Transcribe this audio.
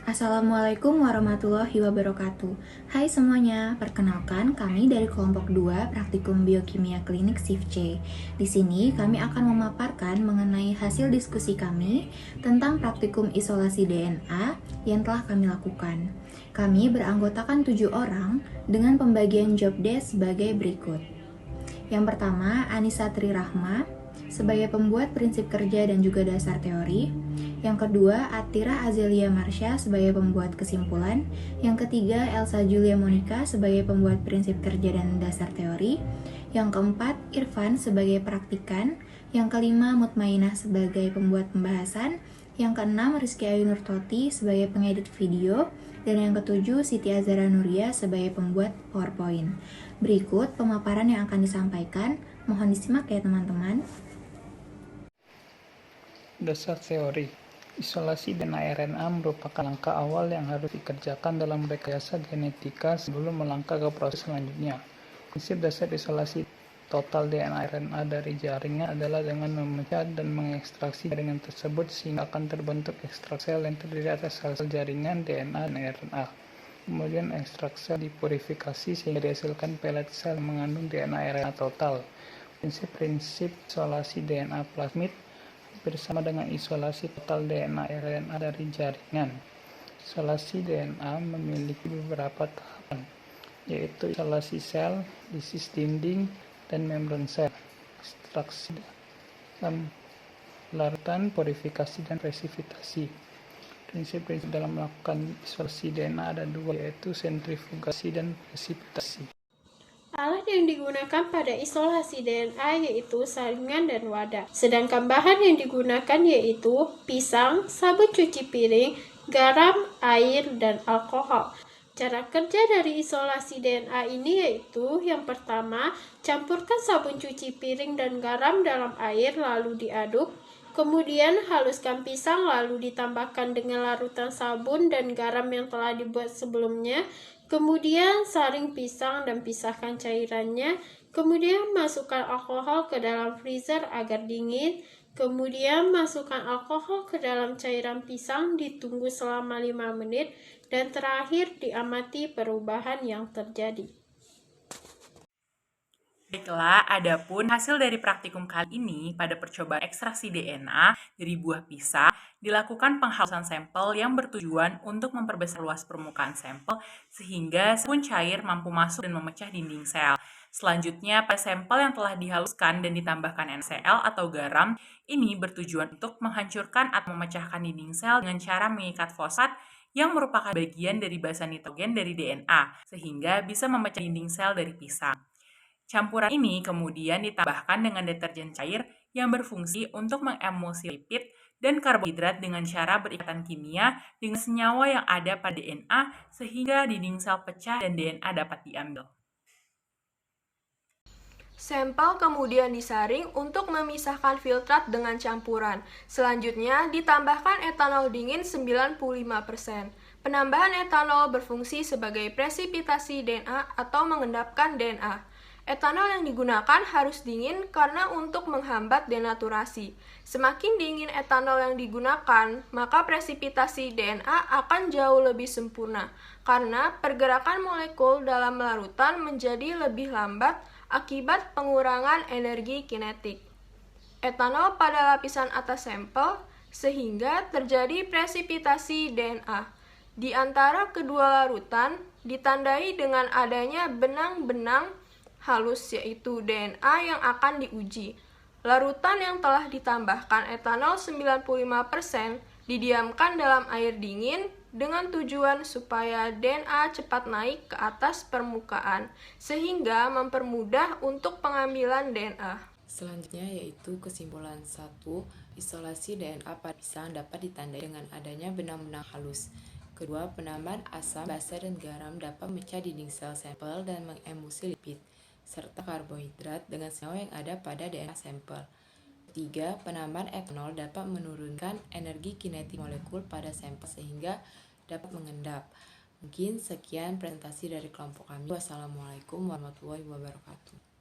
Assalamualaikum warahmatullahi wabarakatuh. Hai semuanya, perkenalkan kami dari kelompok 2 Praktikum Biokimia Klinik Shift C. Di sini kami akan memaparkan mengenai hasil diskusi kami tentang praktikum isolasi DNA yang telah kami lakukan. Kami beranggotakan 7 orang dengan pembagian job desk sebagai berikut. Yang pertama, Anissa Trirahma sebagai pembuat prinsip kerja dan juga dasar teori. Yang kedua, Atira Azelia Marsha sebagai pembuat kesimpulan. Yang ketiga, Elsa Julia Monica sebagai pembuat prinsip kerja dan dasar teori. Yang keempat, Irfan sebagai praktikan. Yang kelima, Mutmainah sebagai pembuat pembahasan. Yang keenam, Rizky Ayu Nurtoti sebagai pengedit video. Dan yang ketujuh, Siti Azhara Nuria sebagai pembuat PowerPoint. Berikut pemaparan yang akan disampaikan. Mohon disimak ya teman-teman. Dasar teori. Isolasi DNA RNA merupakan langkah awal yang harus dikerjakan dalam rekayasa genetika sebelum melangkah ke proses selanjutnya. Prinsip dasar isolasi total DNA RNA dari jaringan adalah dengan memecah dan mengekstraksi jaringan tersebut sehingga akan terbentuk ekstrak sel yang terdiri atas sel-sel jaringan DNA dan RNA. Kemudian ekstrak sel dipurifikasi sehingga dihasilkan pelet sel yang mengandung DNA RNA total. Prinsip-prinsip isolasi DNA plasmid bersama dengan isolasi total DNA RNA dari jaringan. Isolasi DNA memiliki beberapa tahapan, yaitu isolasi sel, lisis dinding, dan membran sel, ekstraksi dalam larutan, purifikasi, dan presipitasi. Prinsip-prinsip dalam melakukan isolasi DNA ada dua, yaitu sentrifugasi dan presipitasi. Alat yang digunakan pada isolasi DNA yaitu saringan dan wadah. Sedangkan bahan yang digunakan yaitu pisang, sabun cuci piring, garam, air, dan alkohol. Cara kerja dari isolasi DNA ini yaitu yang pertama, campurkan sabun cuci piring dan garam dalam air lalu diaduk. Kemudian haluskan pisang lalu ditambahkan dengan larutan sabun dan garam yang telah dibuat sebelumnya. Kemudian saring pisang dan pisahkan cairannya. Kemudian masukkan alkohol ke dalam freezer agar dingin. Kemudian masukkan alkohol ke dalam cairan pisang, ditunggu selama 5 menit. Dan terakhir diamati perubahan yang terjadi. Baiklah, adapun hasil dari praktikum kali ini pada percobaan ekstraksi DNA dari buah pisang dilakukan penghalusan sampel yang bertujuan untuk memperbesar luas permukaan sampel sehingga sel cair mampu masuk dan memecah dinding sel. Selanjutnya, pada sampel yang telah dihaluskan dan ditambahkan NaCl atau garam, ini bertujuan untuk menghancurkan atau memecahkan dinding sel dengan cara mengikat fosfat yang merupakan bagian dari basa nitrogen dari DNA, sehingga bisa memecah dinding sel dari pisang. Campuran ini kemudian ditambahkan dengan deterjen cair yang berfungsi untuk mengemulsi lipid dan karbohidrat dengan cara berikatan kimia dengan senyawa yang ada pada DNA sehingga dinding sel pecah dan DNA dapat diambil. Sampel kemudian disaring untuk memisahkan filtrat dengan campuran. Selanjutnya, ditambahkan etanol dingin 95%. Penambahan etanol berfungsi sebagai presipitasi DNA atau mengendapkan DNA. Etanol yang digunakan harus dingin karena untuk menghambat denaturasi. Semakin dingin etanol yang digunakan, maka presipitasi DNA akan jauh lebih sempurna karena pergerakan molekul dalam larutan menjadi lebih lambat akibat pengurangan energi kinetik etanol pada lapisan atas sampel sehingga terjadi presipitasi DNA. Di antara kedua larutan ditandai dengan adanya benang-benang halus yaitu DNA yang akan diuji. Larutan yang telah ditambahkan etanol 95% didiamkan dalam air dingin dengan tujuan supaya DNA cepat naik ke atas permukaan sehingga mempermudah untuk pengambilan DNA. Selanjutnya yaitu kesimpulan 1, isolasi DNA pada pisang dapat ditandai dengan adanya benang-benang halus. Kedua, penambahan asam, basa, dan garam dapat memecah dinding sel sampel dan mengemulsi lipid serta karbohidrat dengan senyawa yang ada pada DNA sampel. Ketiga, penambahan etanol dapat menurunkan energi kinetik molekul pada sampel sehingga dapat mengendap. Mungkin sekian presentasi dari kelompok kami. Wassalamualaikum warahmatullahi wabarakatuh.